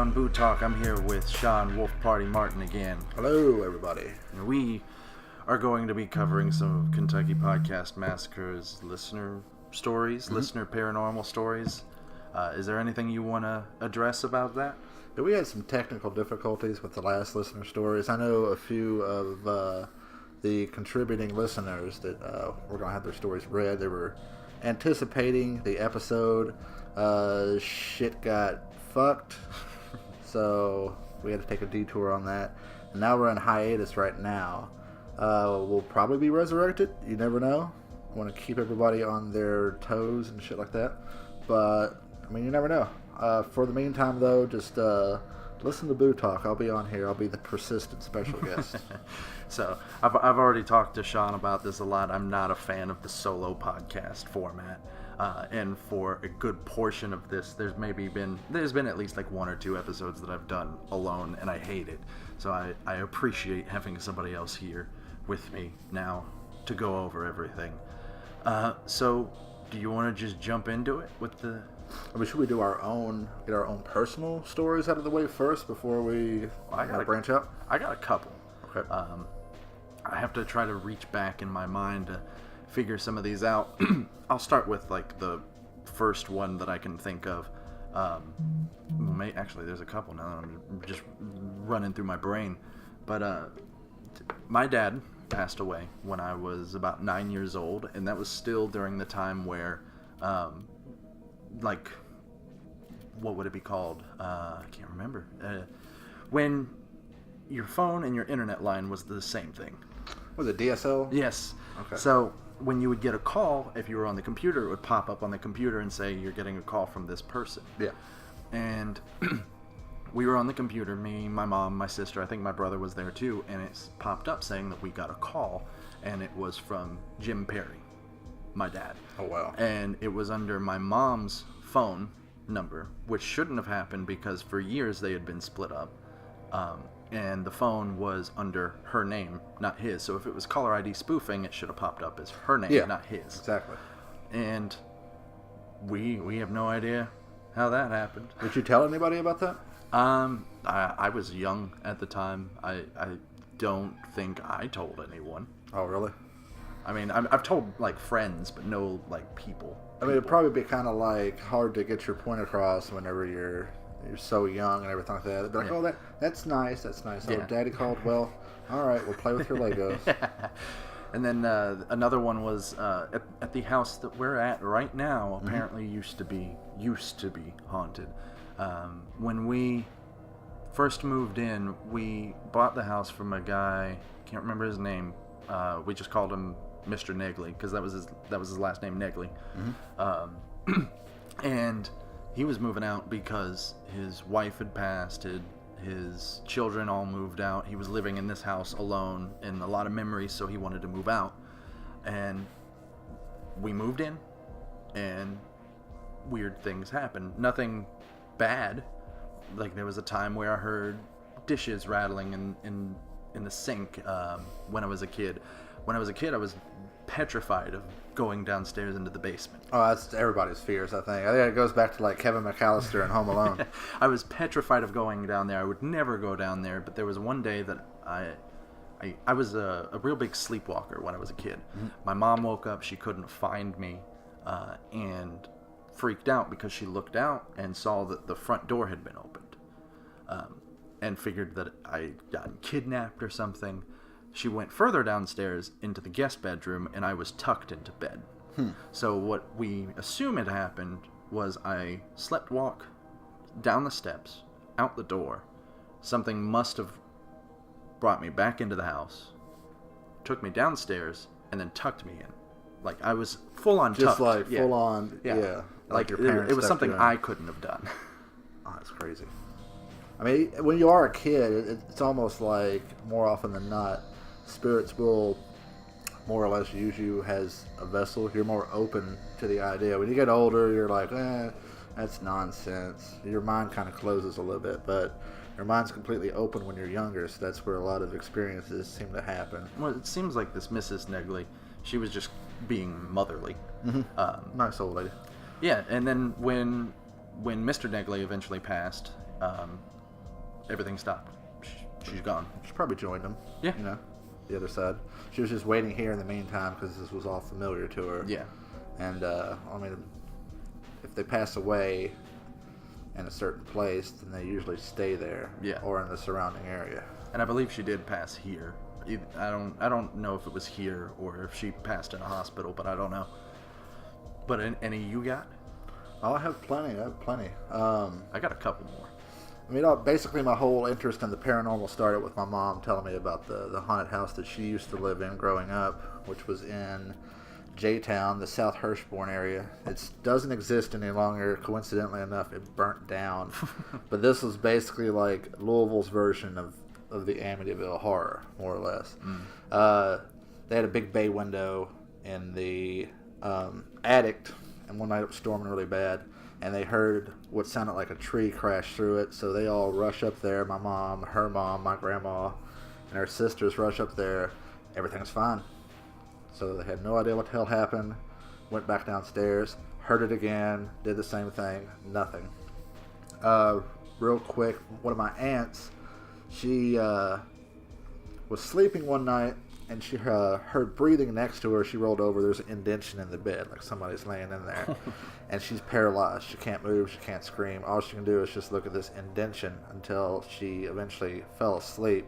on BooTalk. I'm here with Sean WolfParty Martin again. Hello, everybody. And we are going to be covering some of Kentucky Podcast Massacre's listener stories, listener paranormal stories. Is there anything you want to address about that? Yeah, we had some technical difficulties with the last listener stories. I know a few of the contributing listeners that were going to have their stories read. They were anticipating the episode. Shit got fucked, so we had to take a detour on that. And now we're in hiatus right now. We'll probably be resurrected. You never know. I want to keep everybody on their toes and shit like that. But, I mean, you never know. For the meantime, though, just listen to BooTalk. I'll be on here. I'll be the persistent special guest. So, I've already talked to Sean about this a lot. I'm not a fan of the solo podcast format. And for a good portion of this, there's been at least like one or two episodes that I've done alone, and I hate it. So I appreciate having somebody else here with me now to go over everything. So do you want to just jump into it with the? I mean, should we do get our own personal stories out of the way first before we branch out? I got a couple. Okay. I have to try to reach back in my mind to figure some of these out. I'll start with like the first one that I can think of. Actually, there's a couple now. I'm just running through my brain. But my dad passed away when I was about 9 years old, and that was still during the time where, like, what would it be called? I can't remember. When your phone and your internet line was the same thing. Was it DSL? Yes. Okay. So when you would get a call, if you were on the computer, it would pop up on the computer and say you're getting a call from this person. Yeah. And we were on the computer, me, my mom, my sister, I think my brother was there too, and it popped up saying that we got a call, and it was from Jim Perry, my dad. Oh, wow. And it was under my mom's phone number, which shouldn't have happened because for years they had been split up. And the phone was under her name, not his. So if it was caller ID spoofing, it should have popped up as her name, not his. Exactly. And we have no idea how that happened. Did you tell anybody about that? I was young at the time. I don't think I told anyone. Oh, really? I mean, I've told, like, friends, but no, like, people. I mean, it'd probably be kind of, like, hard to get your point across whenever you're so young and everything like that. They'd be like, oh, that's nice. Oh, Daddy called. Well, all right, we'll play with your Legos. And then another one was at the house that we're at right now. Apparently used to be haunted. When we first moved in, we bought the house from a guy. Can't remember his name. We just called him Mr. Negley because that was his last name, Negley. And he was moving out because his wife had passed, his children all moved out. He was living in this house alone and a lot of memories, so he wanted to move out. And we moved in, and weird things happened. Nothing bad. Like, there was a time where I heard dishes rattling in the sink when I was a kid. When I was a kid, I was petrified of going downstairs into the basement. Oh, that's everybody's fears, I think. It goes back to, like, Kevin McAllister in Home Alone. I was petrified of going down there. I would never go down there, but there was one day that I was a real big sleepwalker when I was a kid. My mom woke up, she couldn't find me, and freaked out because she looked out and saw that the front door had been opened, and figured that I got kidnapped or something. She went further downstairs into the guest bedroom, and I was tucked into bed. So what we assume had happened was I slept walk down the steps, out the door. Something must have brought me back into the house, took me downstairs, and then tucked me in. Like, I was full on tucked. Just like full on, yeah. Like your parents it was something in. I couldn't have done. Oh, that's crazy. I mean, when you are a kid, it's almost like, more often than not, spirits will more or less use you as a vessel. You're more open to the idea. When you get older, you're like, that's nonsense. Your mind kind of closes a little bit, but your mind's completely open when you're younger, so that's where a lot of experiences seem to happen. Well, it seems like this Mrs. Negley, she was just being motherly. Nice old lady. Yeah, and then when Mr. Negley eventually passed, everything stopped. She's gone. She probably joined them. Yeah. You know, the other side. She was just waiting here in the meantime because this was all familiar to her. Yeah. And, I mean, if they pass away in a certain place, then they usually stay there. Yeah. Or in the surrounding area. And I believe she did pass here. I don't know if it was here or if she passed in a hospital, but I don't know. But any you got? Oh, I have plenty. I got a couple more. I mean, basically my whole interest in the paranormal started with my mom telling me about the haunted house that she used to live in growing up, which was in J-Town, the South Hirschborn area. It doesn't exist any longer. Coincidentally enough, it burnt down. But this was basically like Louisville's version of the Amityville Horror, more or less. They had a big bay window in the attic, and one night it was storming really bad, and they heard what sounded like a tree crash through it, so they all rush up there. My mom, her mom, my grandma, and her sisters rush up there. Everything's fine. So they had no idea what the hell happened, went back downstairs, heard it again, did the same thing, nothing. Real quick, one of my aunts, she was sleeping one night, and she heard breathing next to her. She rolled over. There's an indentation in the bed, like somebody's laying in there. And she's paralyzed. She can't move. She can't scream. All she can do is just look at this indentation until she eventually fell asleep.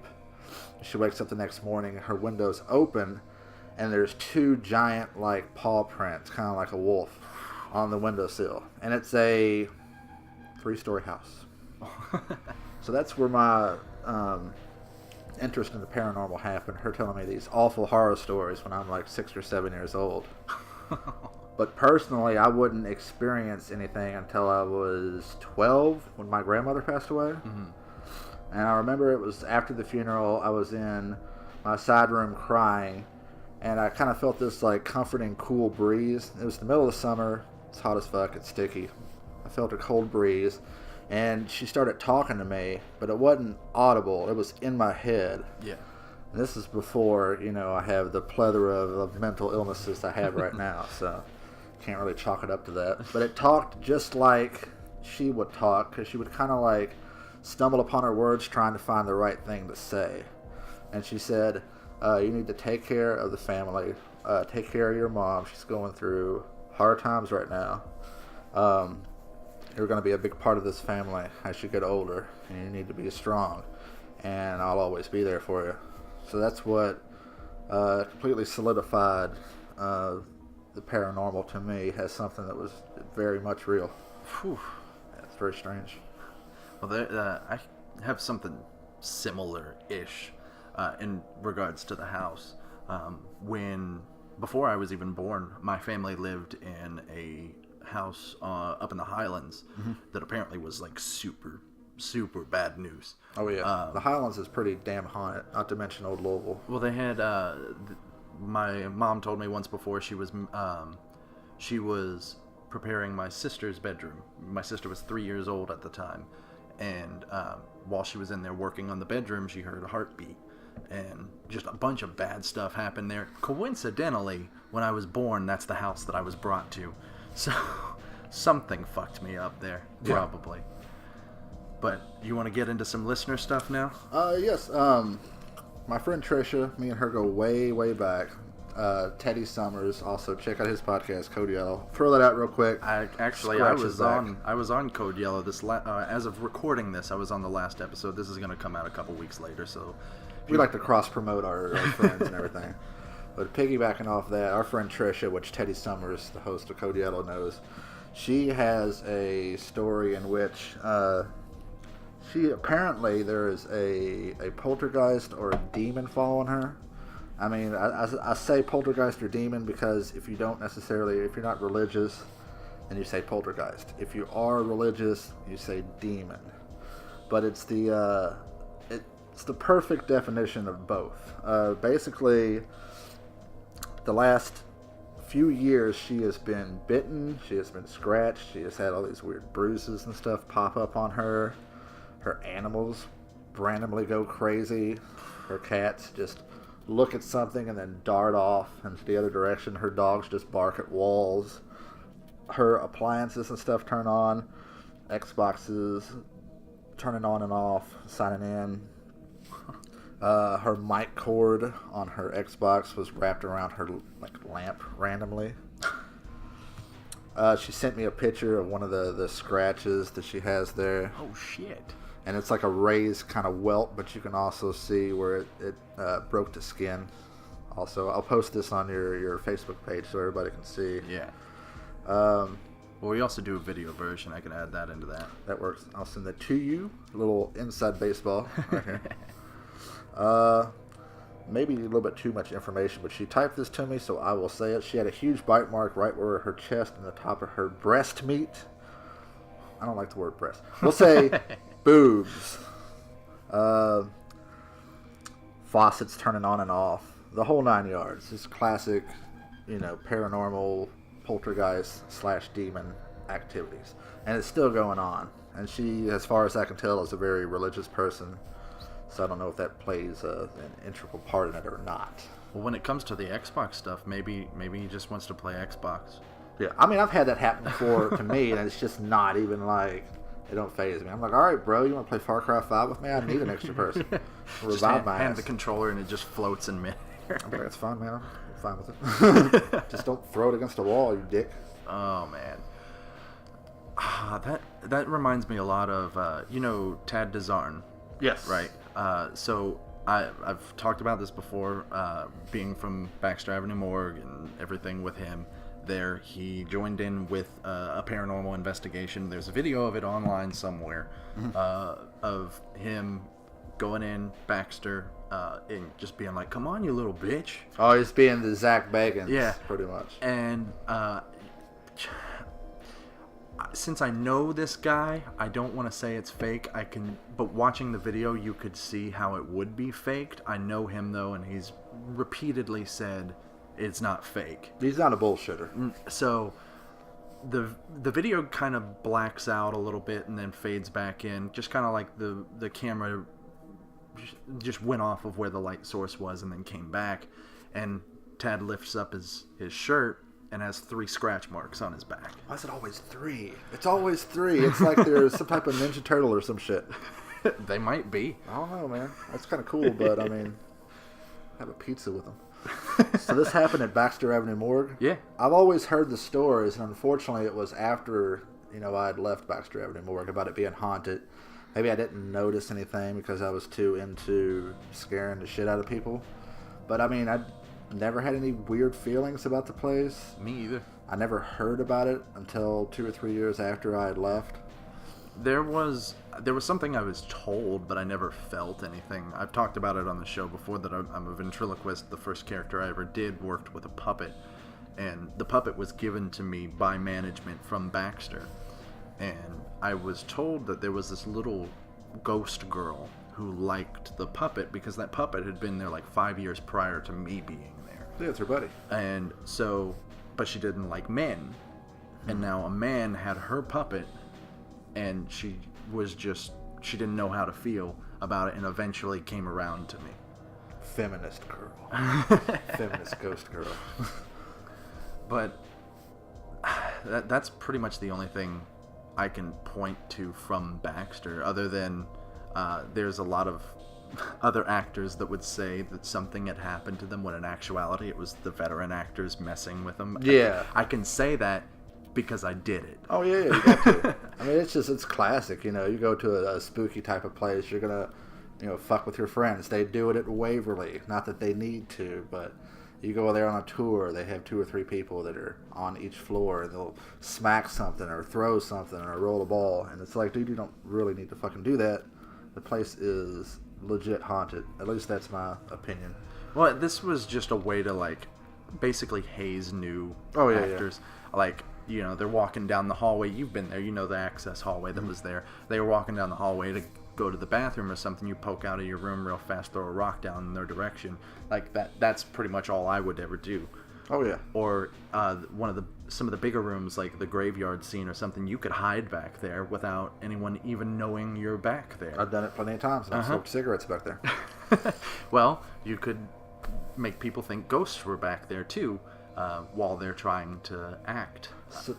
She wakes up the next morning. Her window's open, and there's two giant, like, paw prints, kind of like a wolf, on the windowsill. And it's a 3-story house. So that's where my interest in the paranormal happened. Her telling me these awful horror stories when I'm like 6 or 7 years old. But personally, I wouldn't experience anything until I was 12 when my grandmother passed away. Mm-hmm. And I remember it was after the funeral. I was in my side room crying, and I kind of felt this like comforting, cool breeze. It was the middle of the summer. It's hot as fuck. It's sticky. I felt a cold breeze. And she started talking to me, but it wasn't audible. It was in my head. Yeah. And this is before, I have the plethora of mental illnesses I have right now, so can't really chalk it up to that. But it talked just like she would talk, because she would kind of like stumble upon her words trying to find the right thing to say. And she said, you need to take care of the family, take care of your mom. She's going through hard times right now. You're going to be a big part of this family as you get older, and you need to be strong, and I'll always be there for you. So that's what completely solidified the paranormal to me as something that was very much real. Whew. It's very strange. Well, I have something similar-ish in regards to the house. Before I was even born, my family lived in a house up in the Highlands that apparently was like super bad news. Oh yeah, the Highlands is pretty damn haunted, not to mention old Louisville. Well, they had my mom told me once before she was preparing my sister's bedroom. My sister was 3 years old at the time, and while she was in there working on the bedroom, she heard a heartbeat, and just a bunch of bad stuff happened there. Coincidentally, when I was born, that's the house that I was brought to. So, something fucked me up there, probably. Yeah. But, you want to get into some listener stuff now? Yes. My friend Trisha, me and her go way, way back. Teddy Summers, also check out his podcast, Code Yellow. Throw that out real quick. I was on Code Yellow as of recording this. I was on the last episode. This is going to come out a couple weeks later, so we like to cross promote our friends and everything. But piggybacking off that, our friend Trisha, which Teddy Summers, the host of Code Yellow, knows, she has a story in which apparently there is a poltergeist or a demon following her. I mean, I say poltergeist or demon because if you're not religious, then you say poltergeist. If you are religious, you say demon. But it's the perfect definition of both. Basically, the last few years she has been bitten, she has been scratched, she has had all these weird bruises and stuff pop up on her. Her animals randomly go crazy. Her cats just look at something and then dart off into the other direction. Her dogs just bark at walls. Her appliances and stuff turn on. Xboxes, turning on and off, signing in. Her mic cord on her Xbox was wrapped around her lamp randomly. She sent me a picture of one of the scratches that she has there. Oh, shit. And it's like a raised kind of welt, but you can also see where it broke the skin. Also, I'll post this on your Facebook page so everybody can see. Yeah. Well, we also do a video version. I can add that into that. That works. I'll send that to you. A little inside baseball right here. Maybe a little bit too much information, but she typed this to me, so I will say it. She had a huge bite mark right where her chest and the top of her breast meet. I don't like the word breast. We'll say boobs. Faucets turning on and off. The whole 9 yards. It's classic, paranormal poltergeist / demon activities. And it's still going on. And she, as far as I can tell, is a very religious person. So I don't know if that plays an integral part in it or not. Well, when it comes to the Xbox stuff, maybe he just wants to play Xbox. Yeah, I mean, I've had that happen before to me, and it's just not even like, it don't faze me. I'm like, all right, bro, you want to play Far Cry 5 with me? I need an extra person. Revive my hand the controller, and it just floats in midair. I'm like, that's fine, man. I'm fine with it. Just don't throw it against the wall, you dick. Oh, man. That reminds me a lot of, Tad Dazarn. Yes. Right. So I've talked about this before, being from Baxter Avenue Morgue and everything with him there. He joined in with a paranormal investigation. There's a video of it online somewhere, of him going in Baxter and just being like, come on, you little bitch. Oh, he's being the Zach Bagans. Yeah. Pretty much. And since I know this guy, I don't want to say it's fake. But watching the video, you could see how it would be faked. I know him though, and he's repeatedly said it's not fake. He's not a bullshitter. So the video kind of blacks out a little bit and then fades back in, just kind of like the camera just went off of where the light source was and then came back, and Tad lifts up his shirt and has 3 scratch marks on his back. Why is it always 3? It's always 3. It's like there's some type of Ninja Turtle or some shit. They might be. I don't know, man. That's kind of cool, but I mean, have a pizza with them. So this happened at Baxter Avenue Morgue? Yeah. I've always heard the stories, and unfortunately it was after, I had left Baxter Avenue Morgue, about it being haunted. Maybe I didn't notice anything because I was too into scaring the shit out of people. But I mean, I never had any weird feelings about the place. Me either. I never heard about it until 2 or 3 years after I had left. There was something I was told, but I never felt anything. I've talked about it on the show before that I'm a ventriloquist. The first character I ever did worked with a puppet, and the puppet was given to me by management from Baxter. And I was told that there was this little ghost girl who liked the puppet because that puppet had been there like 5 years prior to me being there. Yeah, it's her buddy. And so, but she didn't like men. And now a man had her puppet, and she didn't know how to feel about it, and eventually came around to me. Feminist girl. Feminist ghost girl. But that's pretty much the only thing I can point to from Baxter, other than there's a lot of other actors that would say that something had happened to them when in actuality it was the veteran actors messing with them. Yeah. I can say that because I did it. Oh, yeah, you got to. I mean, it's classic, you go to a spooky type of place, you're going to, fuck with your friends. They do it at Waverly. Not that they need to, but you go there on a tour, they have 2 or 3 people that are on each floor, and they'll smack something or throw something or roll a ball, and it's like, dude, you don't really need to fucking do that. The place is legit haunted. At least that's my opinion. Well, this was just a way to, basically haze new actors. Yeah. They're walking down the hallway. You've been there. The access hallway that was there. They were walking down the hallway to go to the bathroom or something. You poke out of your room real fast, throw a rock down in their direction. Like that. That's pretty much all I would ever do. Oh, yeah. Or some of the bigger rooms, like the graveyard scene or something, you could hide back there without anyone even knowing you're back there. I've done it plenty of times. I've smoked cigarettes back there. Well, you could make people think ghosts were back there, too, while they're trying to act.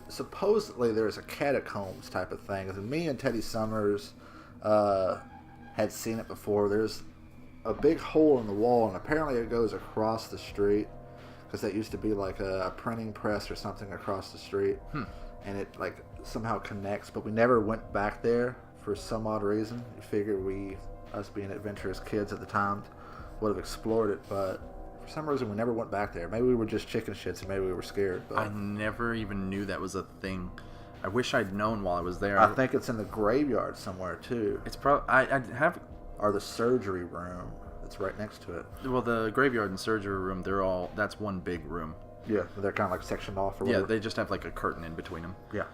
Supposedly there's a catacombs type of thing. Me and Teddy Summers had seen it before. There's a big hole in the wall, and apparently it goes across the street, because that used to be like a printing press or something across the street, and it like somehow connects. But we never went back there for some odd reason. You figure us being adventurous kids at the time, would have explored it, but for some reason we never went back there. Maybe we were just chicken shits, and maybe we were scared. But I never even knew that was a thing. I wish I'd known while I was there. I think it's in the graveyard somewhere too. It's probably I have. Or the surgery room that's right next to it. Well, the graveyard and surgery room, that's one big room. Yeah, they're kind of like sectioned off or whatever. Yeah, they just have like a curtain in between them. Yeah.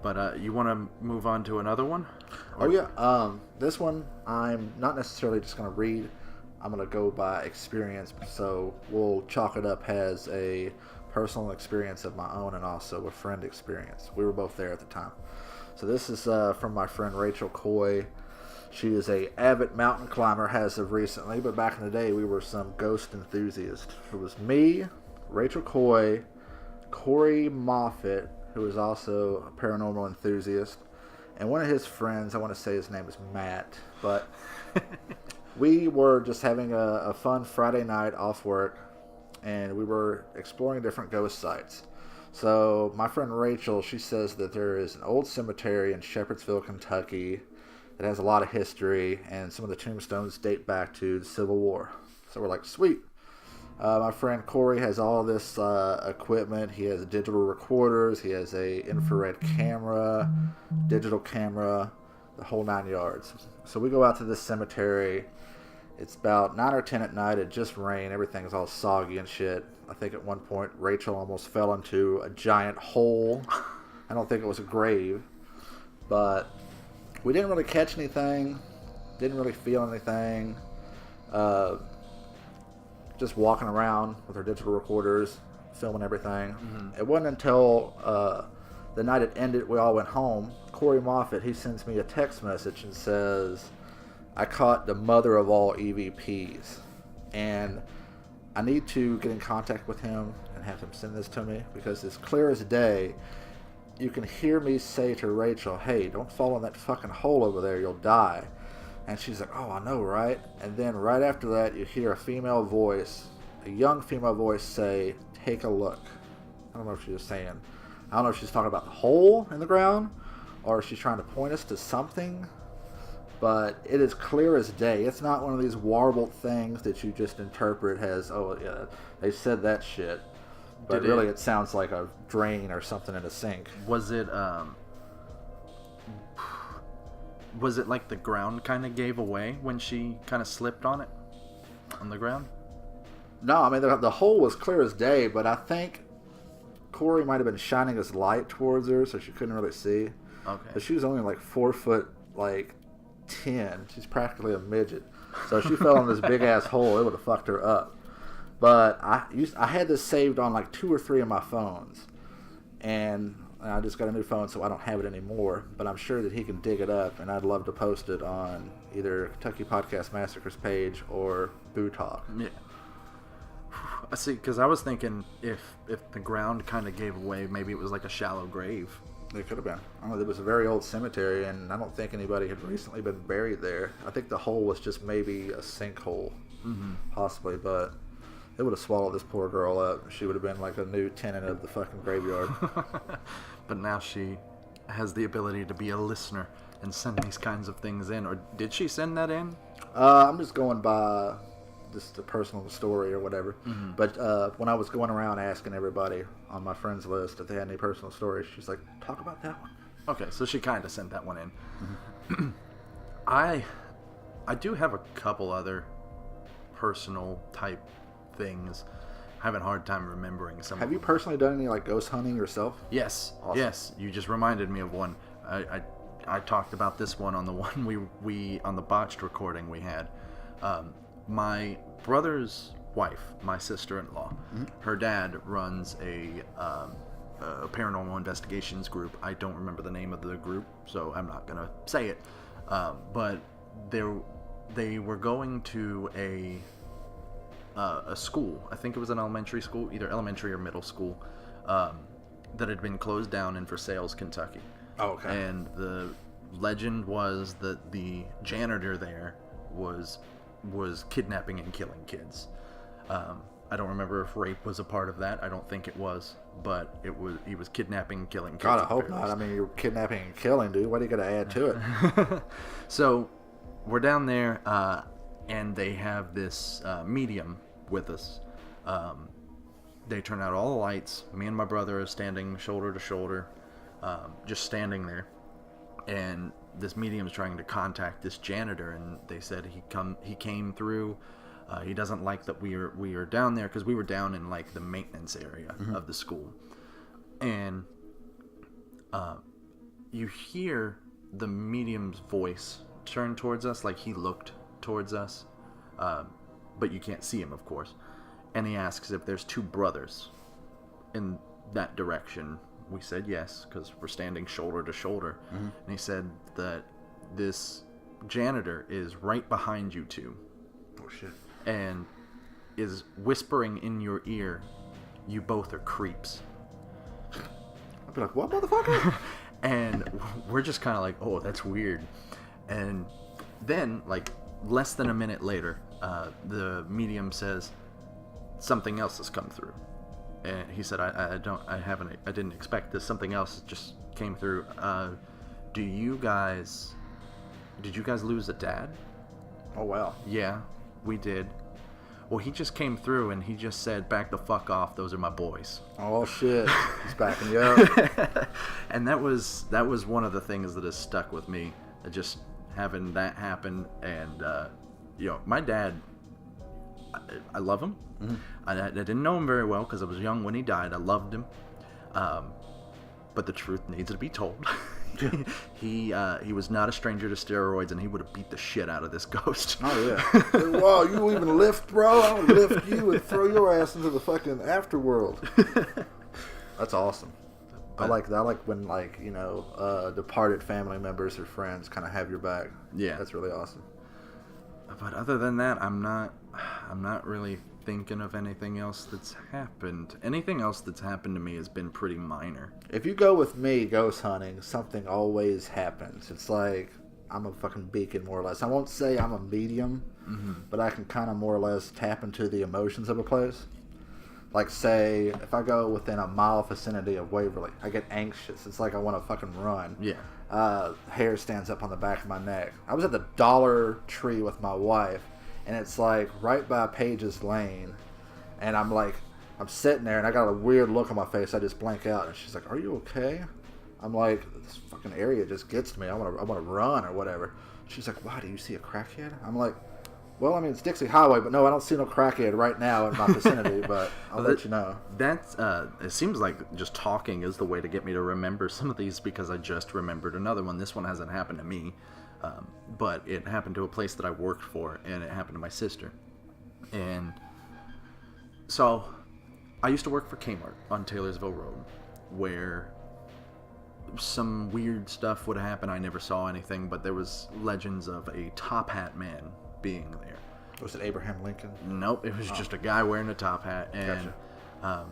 But you want to move on to another one? Oh, yeah. This one, I'm not necessarily just going to read. I'm going to go by experience. So we'll chalk it up as a personal experience of my own and also a friend experience. We were both there at the time. So this is from my friend Rachel Coy. She is a avid mountain climber as of recently, but back in the day we were some ghost enthusiasts. It was me, Rachel Coy, Corey Moffitt, who is also a paranormal enthusiast, and one of his friends, I want to say his name is Matt, but we were just having a fun Friday night off work, and we were exploring different ghost sites. So my friend Rachel, she says that there is an old cemetery in Shepherdsville, Kentucky. It has a lot of history, and some of the tombstones date back to the Civil War. So we're like, sweet. My friend Corey has all this equipment. He has digital recorders. He has a infrared camera, digital camera, the whole 9 yards. So we go out to this cemetery. It's about 9 or 10 at night. It just rained. Everything is all soggy and shit. I think at one point Rachel almost fell into a giant hole. I don't think it was a grave, but we didn't really catch anything, didn't really feel anything, just walking around with our digital recorders, filming everything. It wasn't until the night it ended, we all went home. Corey Moffitt, he sends me a text message and says, I caught the mother of all EVPs, and I need to get in contact with him and have him send this to me, because it's clear as day. You can hear me say to Rachel, hey, don't fall in that fucking hole over there, you'll die. And she's like, oh, I know, right? And then right after that, you hear a female voice, a young female voice say, take a look. I don't know if she was saying, I don't know if she's talking about the hole in the ground, or if she's trying to point us to something. But it is clear as day. It's not one of these warbled things that you just interpret as, oh, yeah, they said that shit. But really, it sounds like a drain or something in a sink. Was it like the ground kind of gave away when she kind of slipped on it? On the ground? No, I mean, the hole was clear as day, but I think Corey might have been shining his light towards her, so she couldn't really see. Okay. But she was only like 4 foot, 10. She's practically a midget. So if she fell in this big-ass hole, it would have fucked her up. But I had this saved on 2 or 3 of my phones, and I just got a new phone, so I don't have it anymore. But I'm sure that he can dig it up, and I'd love to post it on either Kentucky Podcast Massacre's page or BooTalk. Yeah. I see, because I was thinking if the ground kind of gave away, maybe it was like a shallow grave. It could have been. I don't know, it was a very old cemetery, and I don't think anybody had recently been buried there. I think the hole was just maybe a sinkhole, possibly, but it would have swallowed this poor girl up. She would have been like a new tenant of the fucking graveyard. But now she has the ability to be a listener and send these kinds of things in. Or did she send that in? I'm just going by just a personal story or whatever. But when I was going around asking everybody on my friends list if they had any personal stories, she's like, talk about that one. Okay, so she kind of sent that one in. I do have a couple other personal type things. Having a hard time remembering some. Have you personally done any ghost hunting yourself? Yes. Awesome. Yes. You just reminded me of one. I talked about this one on the one we on the botched recording we had. My brother's wife, my sister-in-law, her dad runs a paranormal investigations group. I don't remember the name of the group, so I'm not gonna say it. But they were going to a school. I think it was an elementary school, either elementary or middle school, that had been closed down in Versailles, Kentucky. Oh, okay. And legend was that the janitor there was kidnapping and killing kids. I don't remember if rape was a part of that. I don't think it was, but he was kidnapping and killing kids. God, I hope not. I mean, you're kidnapping and killing, dude. What are you going to add to it? So we're down there, and they have this medium with us. They turn out all the lights. Me and my brother are standing shoulder to shoulder, just standing there. And this medium is trying to contact this janitor, and they said he came through. He doesn't like that we are down there, because we were down in like the maintenance area of the school, and you hear the medium's voice turn towards us, like he looked towards us, but you can't see him, of course. And he asks if there's two brothers in that direction. We said yes, because we're standing shoulder to shoulder. And he said that this janitor is right behind you two. Oh, shit. And is whispering in your ear, "You both are creeps." I'd be like, what, motherfucker? And we're just kind of like, oh, that's weird. And then, like, less than a minute later, the medium says, something else has come through. And he said, I didn't expect this. Something else just came through. Did you guys lose a dad? Oh, wow. Yeah, we did. Well, he just came through and he just said, back the fuck off. Those are my boys. Oh, shit. He's backing you up. And that was one of the things that has stuck with me. Just having that happen. And, my dad, I love him. I didn't know him very well because I was young when he died. I loved him. But the truth needs to be told. He was not a stranger to steroids, and he would have beat the shit out of this ghost. Oh, yeah. Whoa, you even lift, bro? I'll lift you and throw your ass into the fucking afterworld. That's awesome. I like when, departed family members or friends kind of have your back. Yeah. That's really awesome. But other than that, I'm not really thinking of anything else that's happened. Anything else that's happened to me has been pretty minor. If you go with me ghost hunting, something always happens. It's like I'm a fucking beacon, more or less. I won't say I'm a medium, but I can kind of more or less tap into the emotions of a place. Like, say, if I go within a mile vicinity of Waverly, I get anxious. It's like I want to fucking run. Yeah. Hair stands up on the back of my neck. I was at the Dollar Tree with my wife, and it's like right by Page's Lane, and I'm sitting there, and I got a weird look on my face. I just blank out, and she's like, "Are you okay?" I'm like, "This fucking area just gets to me. I want to run or whatever." She's like, "Why, do you see a crackhead?" I'm like, "Well, I mean, it's Dixie Highway, but no, I don't see no crackhead right now in my vicinity, but I'll let you know." That's, it seems like just talking is the way to get me to remember some of these, because I just remembered another one. This one hasn't happened to me, but it happened to a place that I worked for, and it happened to my sister. And so I used to work for Kmart on Taylorsville Road, where some weird stuff would happen. I never saw anything, but there was legends of a top hat man being there. Was it Abraham Lincoln? Nope, it was just a guy wearing a top hat. And Gotcha.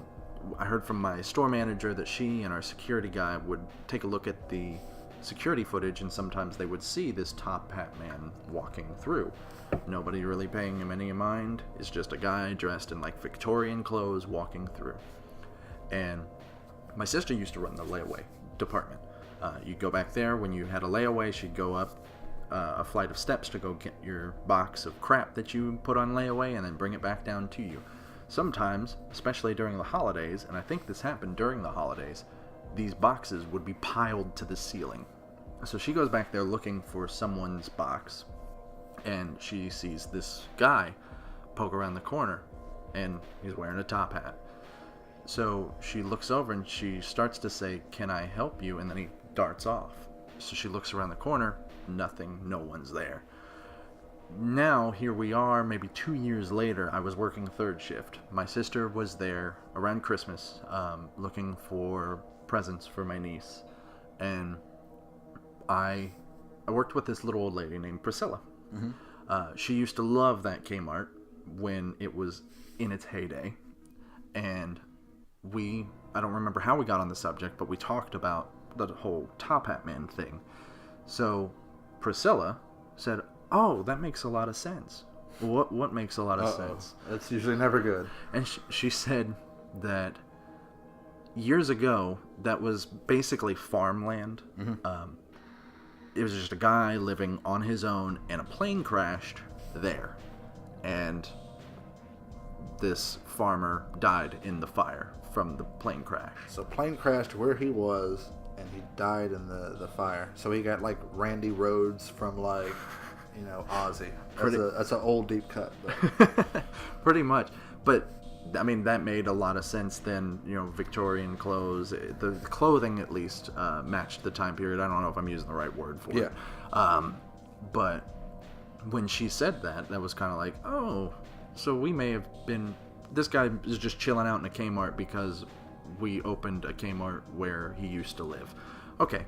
I heard from my store manager that she and our security guy would take a look at the security footage, and sometimes they would see this top hat man walking through. Nobody really paying him any mind. It's just a guy dressed in like Victorian clothes walking through. And my sister used to run the layaway department. You'd go back there when you had a layaway. She'd go up a flight of steps to go get your box of crap that you put on layaway, and then bring it back down to you. Sometimes, especially during the holidays, and I think this happened during the holidays, these boxes would be piled to the ceiling. So she goes back there looking for someone's box, and she sees this guy poke around the corner, and he's wearing a top hat. So she looks over and she starts to say, "Can I help you?" And then he darts off. So she looks around the corner, nothing, no one's there. Now, here we are, maybe 2 years later. I was working third shift. My sister was there around Christmas, looking for presents for my niece. And I worked with this little old lady named Priscilla. She used to love that Kmart when it was in its heyday. And I don't remember how we got on the subject, but we talked about the whole top hat man thing. So Priscilla said, "Oh, that makes a lot of sense." What makes a lot of sense? That's usually never good. And she said that years ago, that was basically farmland. It was just a guy living on his own, and a plane crashed there. And this farmer died in the fire from the plane crash. So plane crashed where he was, and he died in the fire. So he got like Randy Rhoads from like, Ozzy. That's an old deep cut. But. Pretty much. But I mean, that made a lot of sense then. Victorian clothes, the clothing at least matched the time period. I don't know if I'm using the right word for it. But when she said that was kind of like, oh, so we may have been, this guy is just chilling out in a Kmart because we opened a Kmart where he used to live. Okay,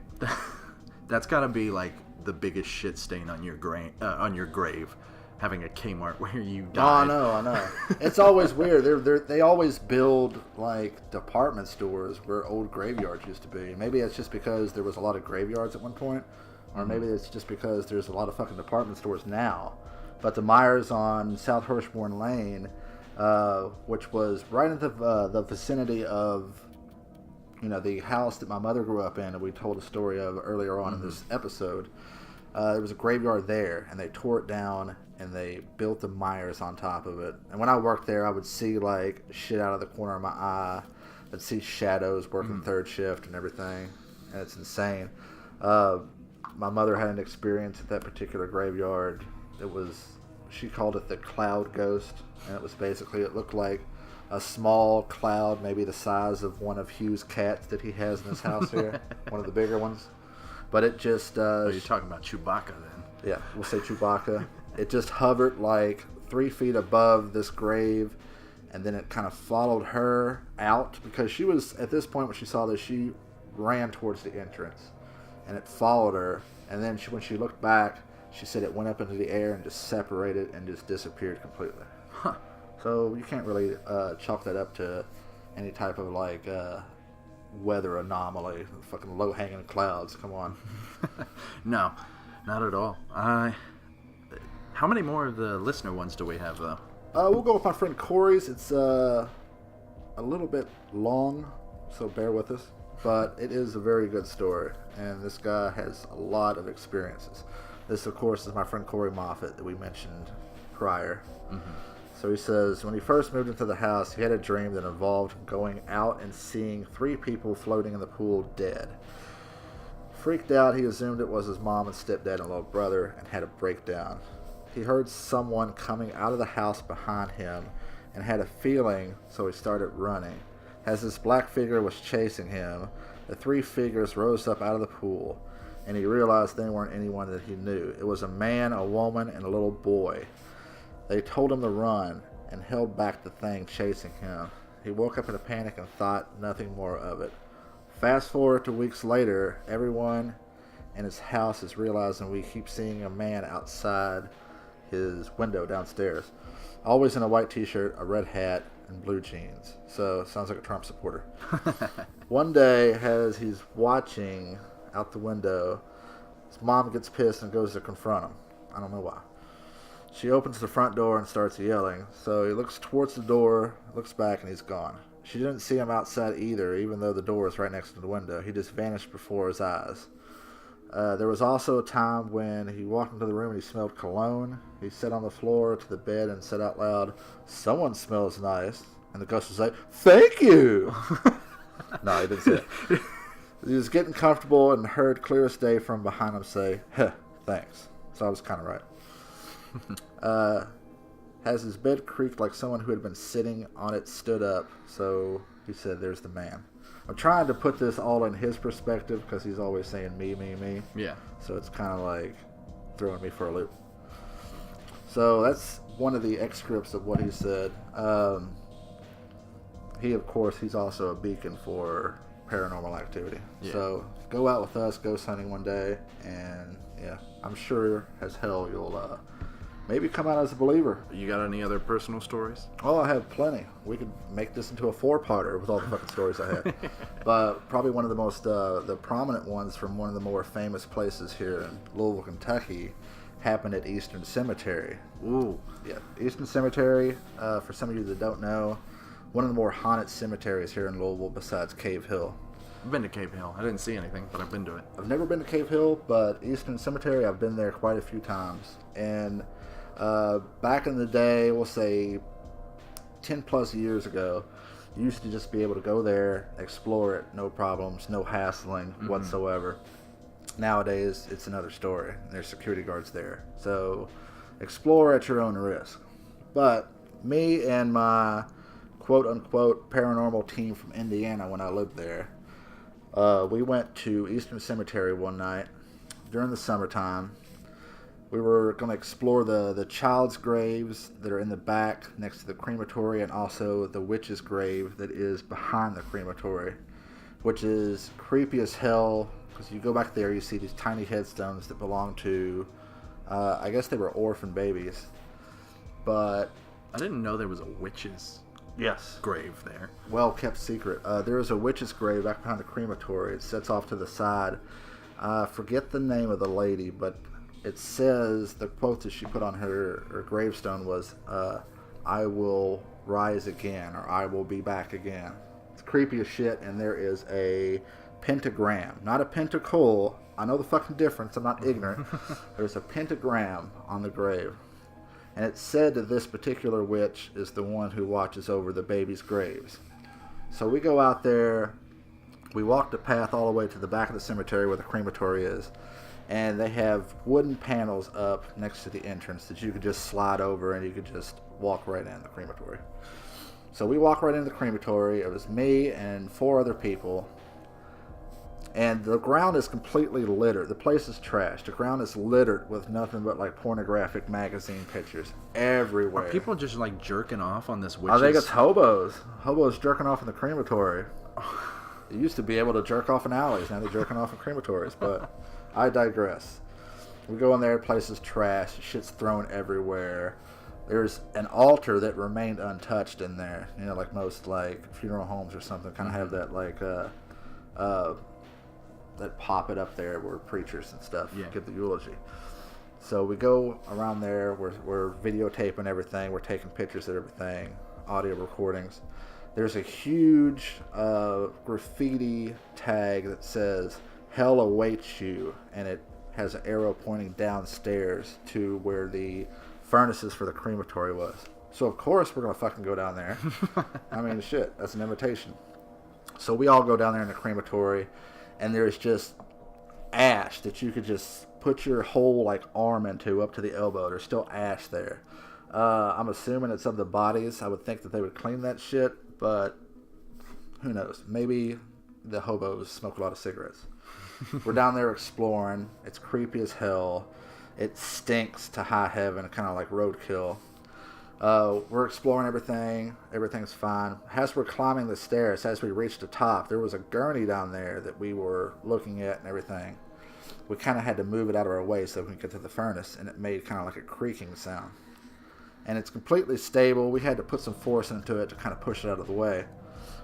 that's got to be like the biggest shit stain on your grave, having a Kmart where you died. Oh, I know. It's always weird. They always build like department stores where old graveyards used to be. Maybe it's just because there was a lot of graveyards at one point, or maybe it's just because there's a lot of fucking department stores now. But the Myers on South Hirschborn Lane, which was right in the vicinity of the house that my mother grew up in, and we told a story of earlier on in this episode. There was a graveyard there, and they tore it down, and they built the Myers on top of it. And when I worked there, I would see like shit out of the corner of my eye. I'd see shadows working third shift and everything, and it's insane. My mother had an experience at that particular graveyard. She called it the cloud ghost, and it was basically, it looked like a small cloud, maybe the size of one of Hugh's cats that he has in his house here, one of the bigger ones. But it just... you're talking about Chewbacca then. Yeah, we'll say Chewbacca. It just hovered like 3 feet above this grave, and then it kind of followed her out, because she was, at this point when she saw this, she ran towards the entrance, and it followed her, and then when she looked back, she said it went up into the air and just separated and just disappeared completely. Huh. So you can't really chalk that up to any type of like weather anomaly, fucking low-hanging clouds. Come on. No, not at all. How many more of the listener ones do we have, though? We'll go with my friend Corey's. It's a little bit long, so bear with us. But it is a very good story, and this guy has a lot of experiences. This, of course, is my friend Corey Moffat that we mentioned prior. So he says, when he first moved into the house, he had a dream that involved going out and seeing 3 people floating in the pool dead. Freaked out, he assumed it was his mom and stepdad and little brother, and had a breakdown. He heard someone coming out of the house behind him and had a feeling, so he started running. As this black figure was chasing him, the 3 figures rose up out of the pool, and he realized they weren't anyone that he knew. It was a man, a woman, and a little boy. They told him to run and held back the thing chasing him. He woke up in a panic and thought nothing more of it. Fast forward to weeks later, everyone in his house is realizing we keep seeing a man outside his window downstairs. Always in a white t-shirt, a red hat, and blue jeans. So, sounds like a Trump supporter. One day, as he's watching out the window, his mom gets pissed and goes to confront him. I don't know why. She opens the front door and starts yelling. So he looks towards the door, looks back, and he's gone. She didn't see him outside either, even though the door is right next to the window. He just vanished before his eyes. There was also a time when he walked into the room and he smelled cologne. He sat on the floor to the bed and said out loud, "Someone smells nice." And the ghost was like, "Thank you." No, he didn't say it. He was getting comfortable and heard clear as day from behind him say, "Huh, thanks." So I was kind of right. Has his bed creaked like someone who had been sitting on it stood up. So he said, "There's the man." I'm trying to put this all in his perspective because he's always saying me, me, me. Yeah. So it's kind of like throwing me for a loop. So that's one of the excerpts of what he said. He, of course, he's also a beacon for paranormal activity. Yeah. So go out with us ghost hunting one day, and yeah, I'm sure as hell you'll maybe come out as a believer. You got any other personal stories? Oh, I have plenty. We could make this into a 4-parter with all the fucking stories I have. But probably one of the most, the prominent ones from one of the more famous places here in Louisville, Kentucky, happened at Eastern Cemetery. Ooh. Yeah, Eastern Cemetery, for some of you that don't know, one of the more haunted cemeteries here in Louisville besides Cave Hill. I've been to Cave Hill. I didn't see anything, but I've been to it. I've never been to Cave Hill, but Eastern Cemetery, I've been there quite a few times. And back in the day, we'll say 10 plus years ago, you used to just be able to go there, explore it, no problems, no hassling whatsoever. Nowadays, it's another story. There's security guards there. So explore at your own risk. But me and my quote-unquote paranormal team from Indiana when I lived there, we went to Eastern Cemetery one night during the summertime. We were going to explore the child's graves that are in the back next to the crematory, and also the witch's grave that is behind the crematory, which is creepy as hell, because you go back there, you see these tiny headstones that belong to, I guess they were orphan babies. But I didn't know there was a witch's grave there. Well kept secret. There is a witch's grave back behind the crematory. It sits off to the side. I forget the name of the lady, but it says, the quote that she put on her gravestone was, I will rise again, or I will be back again. It's creepy as shit, and there is a pentagram. Not a pentacle. I know the fucking difference. I'm not ignorant. There's a pentagram on the grave. And it's said that this particular witch is the one who watches over the babies' graves. So we go out there, we walk the path all the way to the back of the cemetery where the crematory is, and they have wooden panels up next to the entrance that you could just slide over and you could just walk right in the crematory. So we walk right into the crematory. It was me and 4 other people. And the ground is completely littered. The place is trashed. The ground is littered with nothing but like pornographic magazine pictures everywhere. Are people just like jerking off on this witch's? I think it's hobos. Hobos jerking off in the crematory. They used to be able to jerk off in alleys. Now they're jerking off in crematories. But I digress. We go in there. The place is trashed. Shit's thrown everywhere. There's an altar that remained untouched in there. You know, like most like funeral homes or something, kind of have that like that pop it up there where preachers and stuff give the eulogy. So we go around there, we're videotaping everything, we're taking pictures of everything, audio recordings. There's a huge graffiti tag that says, "Hell awaits you," and it has an arrow pointing downstairs to where the furnaces for the crematory was. So of course we're gonna fucking go down there. I mean, shit, that's an invitation. So we all go down there in the crematory, and there's just ash that you could just put your whole like arm into up to the elbow. There's still ash there. I'm assuming it's of the bodies. I would think that they would clean that shit, but who knows? Maybe the hobos smoke a lot of cigarettes. We're down there exploring. It's creepy as hell. It stinks to high heaven, kind of like roadkill. We're exploring everything. Everything's fine. As we're climbing the stairs, as we reach the top, there was a gurney down there that we were looking at and everything. We kind of had to move it out of our way so we could get to the furnace, and it made kind of like a creaking sound. And it's completely stable. We had to put some force into it to kind of push it out of the way.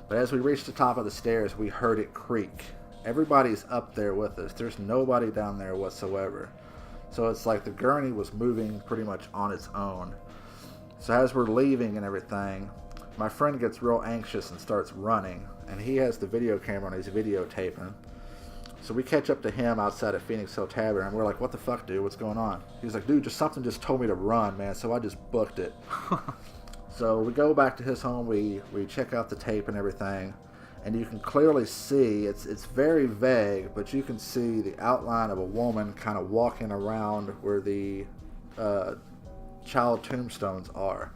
But as we reached the top of the stairs, we heard it creak. Everybody's up there with us. There's nobody down there whatsoever. So it's like the gurney was moving pretty much on its own. So as we're leaving and everything, my friend gets real anxious and starts running. And he has the video camera and he's videotaping. So we catch up to him outside of Phoenix Hill Tavern, and we're like, "What the fuck, dude? What's going on?" He's like, "Dude, something just told me to run, man, so I just booked it." So we go back to his home, we check out the tape and everything, and you can clearly see, it's very vague, but you can see the outline of a woman kind of walking around where the child tombstones are.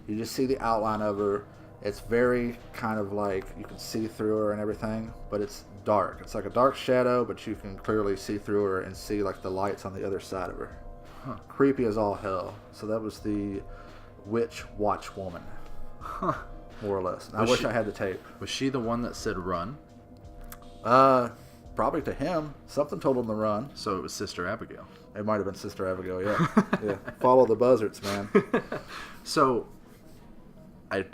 You just see the outline of her. It's very kind of like you can see through her and everything, but it's dark. It's like a dark shadow, but you can clearly see through her and see like the lights on the other side of her. Creepy as all hell. So that was the witch watch woman, more or less. And I wish I had the tape. Was she the one that said run? probably to him, something told him to run. So it was Sister Abigail. It might have been Sister Abigail, yeah. Yeah. Follow the buzzards, man. So I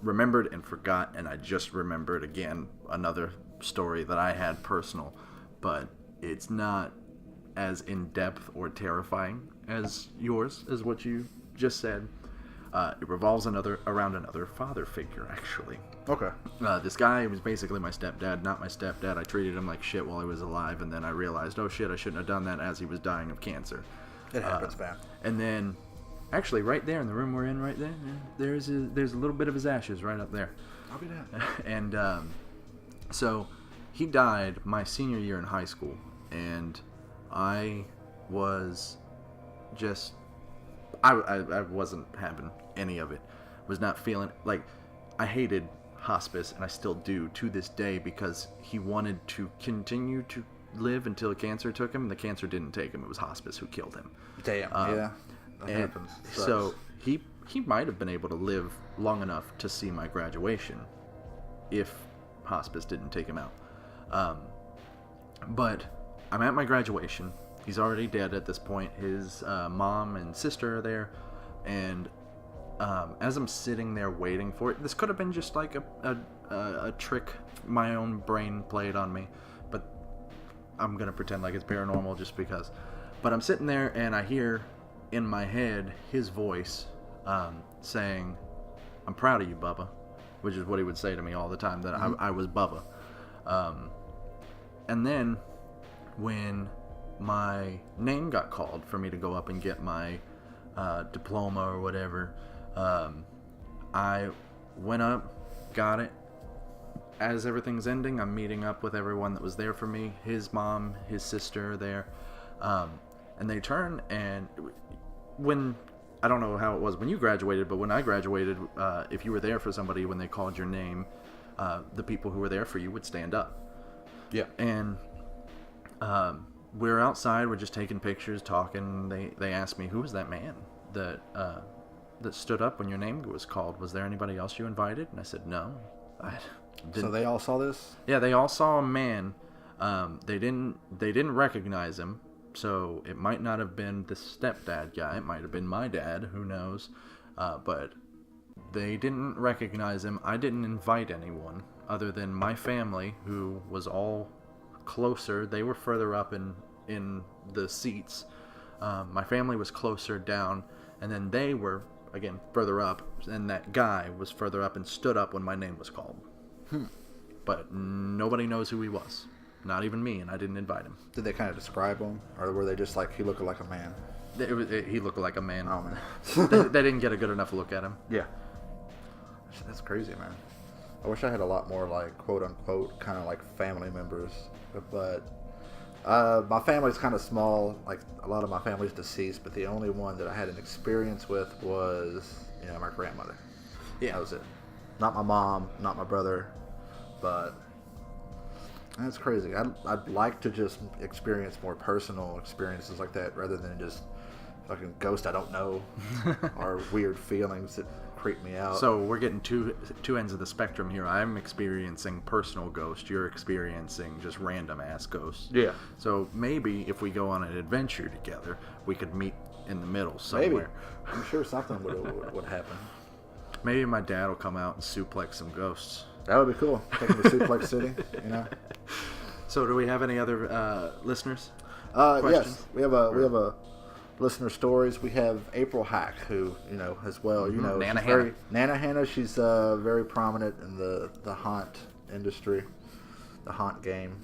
remembered and forgot, and I just remembered again another story that I had personal, but it's not as in-depth or terrifying as yours, as what you just said. It revolves around another father figure, actually. Okay. This guy was basically my stepdad, not my stepdad. I treated him like shit while he was alive, and then I realized, oh shit, I shouldn't have done that as he was dying of cancer. It happens, man. And then, actually, right there in the room we're in, right there, there's a little bit of his ashes right up there. I'll be down. And so he died my senior year in high school, and I was just, I wasn't having any of it. Was not feeling, like, I hated hospice, and I still do to this day, because he wanted to continue to live until cancer took him, and the cancer didn't take him. It was hospice who killed him. Damn. Yeah. That And happens. Sucks. so he might have been able to live long enough to see my graduation if hospice didn't take him out. But I'm at my graduation. He's already dead at this point. His mom and sister are there, and as I'm sitting there waiting for it, this could have been just like a trick my own brain played on me, but I'm gonna pretend like it's paranormal just because. But I'm sitting there and I hear in my head his voice saying, "I'm proud of you, Bubba," which is what he would say to me all the time, that I was Bubba. And then when my name got called for me to go up and get my diploma or whatever, I went up, got it. As everything's ending, I'm meeting up with everyone that was there for me. His mom, his sister are there. And they turn, and when, I don't know how it was when you graduated, but when I graduated, if you were there for somebody, when they called your name, the people who were there for you would stand up. Yeah. And we're outside, we're just taking pictures, talking. They asked me, who was that man that stood up when your name was called? Was there anybody else you invited? And I said, no. So they all saw this? Yeah, they all saw a man. They didn't recognize him, so it might not have been the stepdad guy. It might have been my dad. Who knows? But they didn't recognize him. I didn't invite anyone other than my family, who was all closer. They were further up in the seats. My family was closer down, and then they were, again, further up, and that guy was further up and stood up when my name was called. But nobody knows who he was. Not even me, and I didn't invite him. Did they kind of describe him, or were they just like, he looked like a man? He looked like a man. Oh, man. They didn't get a good enough look at him. Yeah. That's crazy, man. I wish I had a lot more, like, quote-unquote, kind of like family members. But my family's kind of small. Like, a lot of my family's deceased, but the only one that I had an experience with was, my grandmother. Yeah. That was it. Not my mom, not my brother, but that's crazy. I'd like to just experience more personal experiences like that rather than just fucking ghosts I don't know or weird feelings that creep me out. So we're getting two ends of the spectrum here. I'm experiencing personal ghosts. You're experiencing just random ass ghosts. Yeah. So maybe if we go on an adventure together, we could meet in the middle somewhere. Maybe. I'm sure something would happen. Maybe my dad will come out and suplex some ghosts. That would be cool. Take him to Suplex City, So do we have any other listeners? Yes, we have a listener stories. We have April Hack, who as well. Nana Hannah. Nana Hannah. She's very prominent in the haunt industry, the haunt game,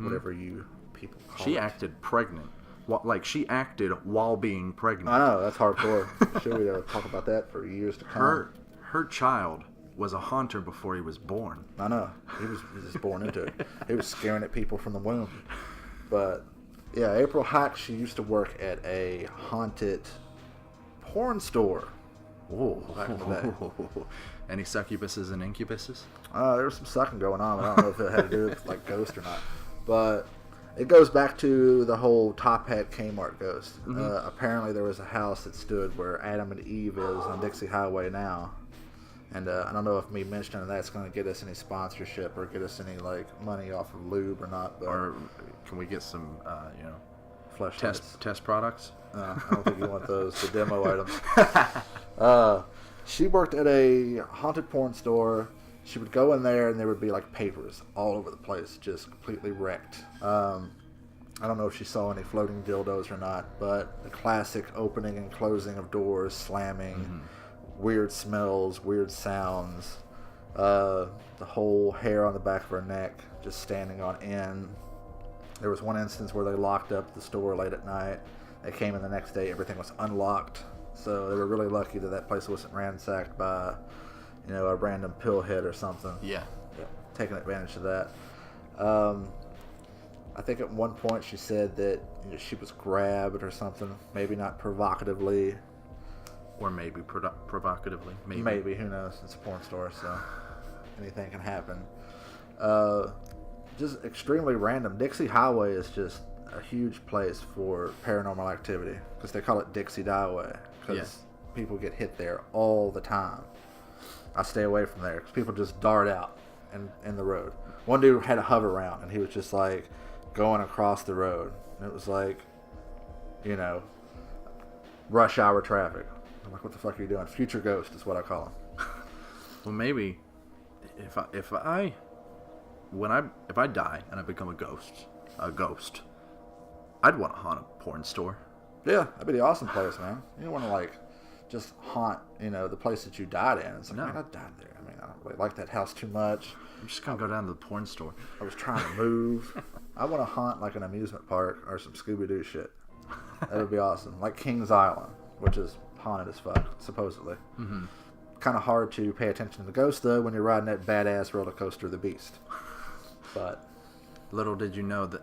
whatever you people call it. She acted pregnant. Like, she acted while being pregnant. I know, that's hardcore. Sure, we talk about that for years to come. Her child was a haunter before he was born. I know. He was just born into it. He was scaring at people from the womb. But, yeah, April Hack, she used to work at a haunted porn store. Whoa. Back in the day. Any succubuses and incubuses? There was some sucking going on. I don't know if it had to do with, like, ghost or not. But it goes back to the whole Top Hat Kmart ghost. Apparently there was a house that stood where Adam and Eve is on Dixie Highway now. And I don't know if me mentioning that's going to get us any sponsorship or get us any like money off of lube or not. But Or can we get some, fleshlights. test products? I don't think you want those. The demo items. She worked at a haunted porn store. She would go in there and there would be like papers all over the place, just completely wrecked. I don't know if she saw any floating dildos or not, but the classic opening and closing of doors, slamming, weird smells, weird sounds, the whole hair on the back of her neck just standing on end. There was one instance where they locked up the store late at night. They came in the next day, everything was unlocked. So they were really lucky that place wasn't ransacked by, a random pillhead or something. Yeah. Taking advantage of that. I think at one point she said that she was grabbed or something. Maybe not provocatively. Or maybe provocatively. Maybe, who knows? It's a porn store, so anything can happen. Just extremely random. Dixie Highway is just a huge place for paranormal activity because they call it Dixie Highway because people get hit there all the time. I stay away from there because people just dart out in the road. One dude had a hover round and he was just like going across the road. And it was like, rush hour traffic. I'm like, what the fuck are you doing? Future ghost is what I call him. Well, maybe if I die and I become a ghost, I'd want to haunt a porn store. Yeah, that'd be the awesome place, man. You don't want to just haunt, the place that you died in. It's like, man, I died there. I mean, I don't really like that house too much. I'm just gonna go down to the porn store. I was trying to move. I want to haunt like an amusement park or some Scooby-Doo shit. That would be awesome. Like Kings Island, which is haunted as fuck, supposedly. Mm-hmm. Kind of hard to pay attention to the ghost, though, when you're riding that badass roller coaster, the Beast. But little did you know that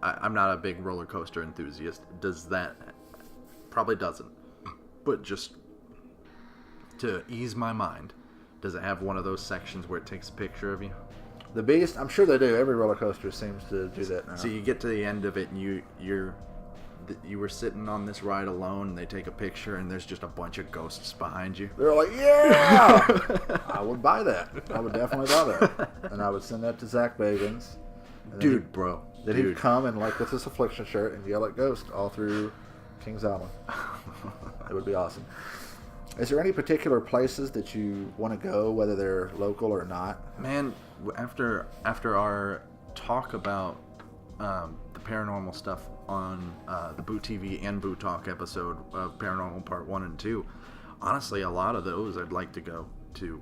I'm not a big roller coaster enthusiast. Does that? Probably doesn't. But just to ease my mind, does it have one of those sections where it takes a picture of you? The Beast, I'm sure they do. Every roller coaster seems to do that now. So you get to the end of it and you were sitting on this ride alone and they take a picture and there's just a bunch of ghosts behind you. They're like, yeah! I would buy that. I would definitely buy that. And I would send that to Zach Bagans. Dude, bro. Then he'd come and with this affliction shirt and yell at Ghost all through Kings Island. It would be awesome. Is there any particular places that you want to go, whether they're local or not? Man, after our talk about the paranormal stuff on the BooTv and BooTalk episode of Paranormal Part 1 and 2, honestly, a lot of those I'd like to go to.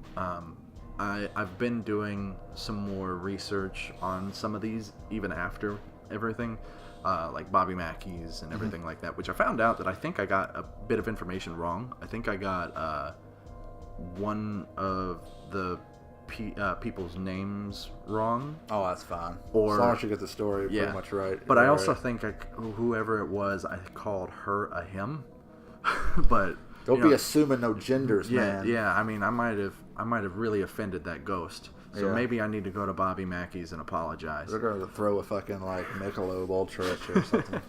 I've been doing some more research on some of these, even after everything, like Bobby Mackey's and everything like that, which I found out that I think I got a bit of information wrong. I think I got one of the people's names wrong. Oh, that's fine. Or, as long as you get the story pretty much right. But I also think whoever it was, I called her a him. But don't be assuming no genders, man. Yeah. I mean, I might have really offended that ghost. So maybe I need to go to Bobby Mackey's and apologize. They're going to throw a fucking Michelob Ultra at you or something.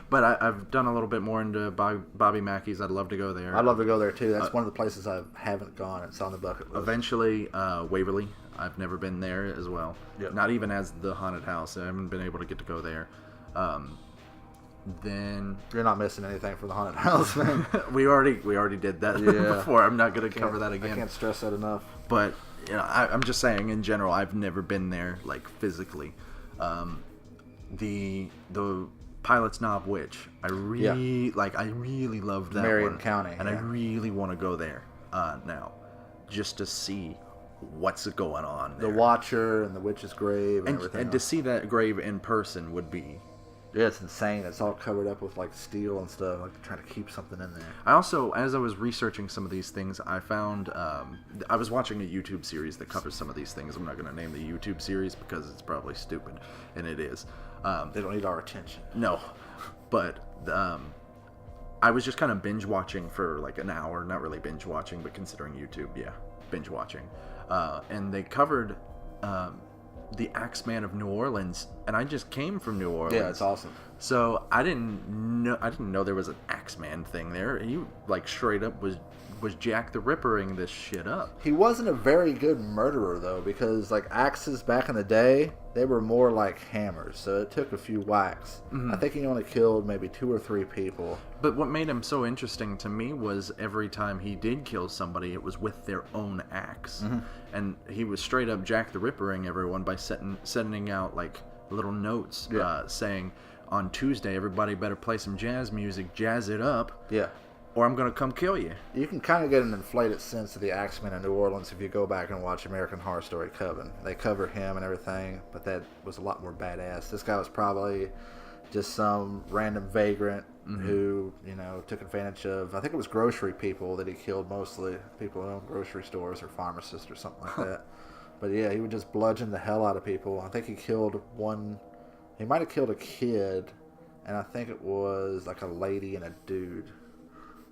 But I've done a little bit more into Bobby Mackey's. I'd love to go there. I'd love to go there too. That's one of the places I haven't gone. It's on the bucket list. Eventually, Waverly. I've never been there as well. Yep. Not even as the haunted house. I haven't been able to get to go there. Then you're not missing anything from the haunted house, man. we already did that before. I'm not going to cover that again. I can't stress that enough. But I'm just saying in general, I've never been there physically. The Pilot's Knob Witch, I really loved that Marion one. County, and I really want to go there now, just to see what's going on there. The Watcher and the Witch's Grave and everything. And to see that grave in person would be. Yeah, it's insane. It's all covered up with steel and stuff, trying to keep something in there. I also, as I was researching some of these things, I found I was watching a YouTube series that covers some of these things. I'm not going to name the YouTube series because it's probably stupid, and it is. They don't need our attention. No, but I was just kind of binge watching for an hour. Not really binge watching, but considering YouTube, binge watching. And they covered the Axeman of New Orleans and I just came from New Orleans. Yeah, it's awesome. So I didn't know there was an Axeman thing there. He like straight up was Jack the Rippering this shit up. He wasn't a very good murderer though, because like axes back in the day, they were more like hammers, so it took a few whacks. I think he only killed maybe 2 or 3 people. But what made him so interesting to me was every time he did kill somebody, it was with their own axe. And he was straight up Jack the Rippering everyone by sending out like little notes saying, on Tuesday, everybody better play some jazz music, jazz it up. Yeah. Or I'm going to come kill you. You can kind of get an inflated sense of the Axeman in New Orleans if you go back and watch American Horror Story Coven. They cover him and everything, but that was a lot more badass. This guy was probably just some random vagrant who, you know, took advantage of, I think it was grocery people that he killed mostly. People who own grocery stores or pharmacists or something like that. But yeah, he would just bludgeon the hell out of people. I think he killed he might have killed a kid, and I think it was like a lady and a dude.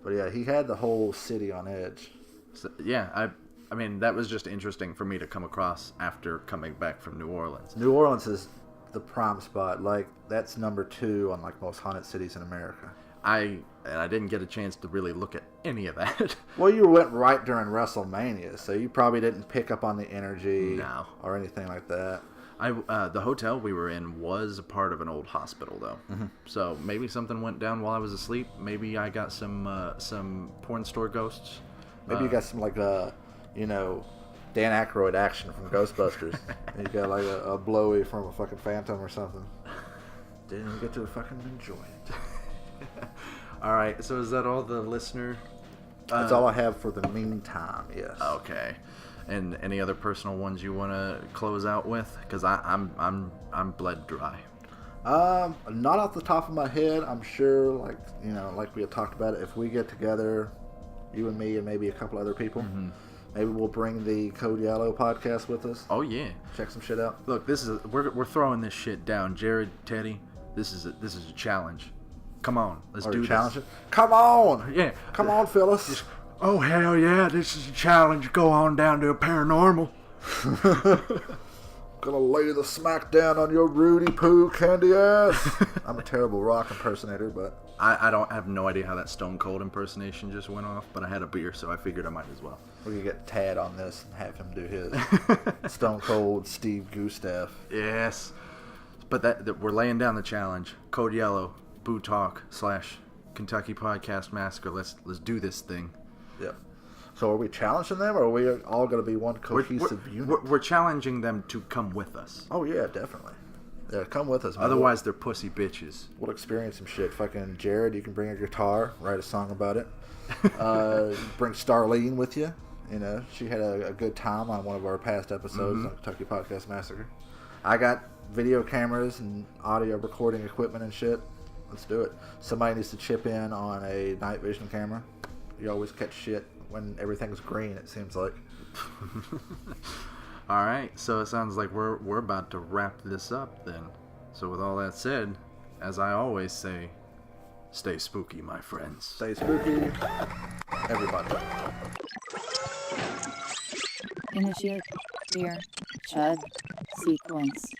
But yeah, he had the whole city on edge. So, yeah, I mean, that was just interesting for me to come across after coming back from New Orleans. New Orleans is the prime spot. Like, that's number 2 on like most haunted cities in America. I didn't get a chance to really look at any of that. Well, you went right during WrestleMania, so you probably didn't pick up on the energy or anything like that. The hotel we were in was a part of an old hospital, though. So maybe something went down while I was asleep. Maybe I got some porn store ghosts. Maybe you got some like you know, Dan Aykroyd action from Ghostbusters. And you got like a blowy from a fucking phantom or something. Didn't even get to fucking enjoy it. All right. So is that all the listener? That's all I have for the meantime. Yes. Okay. And any other personal ones you want to close out with? Because I'm bled dry. Not off the top of my head. I'm sure, like, you know, like we had talked about it. If we get together, you and me and maybe a couple other people, maybe we'll bring the Code Yellow podcast with us. Oh yeah. Check some shit out. Look, we're throwing this shit down, Jared, Teddy. This is a challenge. Come on, let's do this. Come on. Yeah. Come on, Phyllis. Oh, hell yeah, this is a challenge. Go on down to a Paranormal. Gonna lay the smack down on your Rudy Poo candy ass. I'm a terrible rock impersonator, but... I have no idea how that Stone Cold impersonation just went off, but I had a beer, so I figured I might as well. We could get Tad on this and have him do his. Stone Cold Steve Gustav. Yes. But that we're laying down the challenge. Code Yellow, BooTalk / Kentucky Podcast Massacre. Let's do this thing. Yeah. So are we challenging them, or are we all going to be one cohesive unit? We're challenging them to come with us. Oh, yeah, definitely. Yeah, come with us, man. Otherwise, they're pussy bitches. We'll experience some shit. Fucking Jared, you can bring a guitar, write a song about it. Bring Starlene with you. You know, she had a good time on one of our past episodes on Kentucky Podcast Massacre. I got video cameras and audio recording equipment and shit. Let's do it. Somebody needs to chip in on a night vision camera. You always catch shit when everything's green, it seems like. All right, so it sounds like we're about to wrap this up then. So with all that said, as I always say, stay spooky, my friends. Stay spooky, everybody. Initiate clear Chud sequence.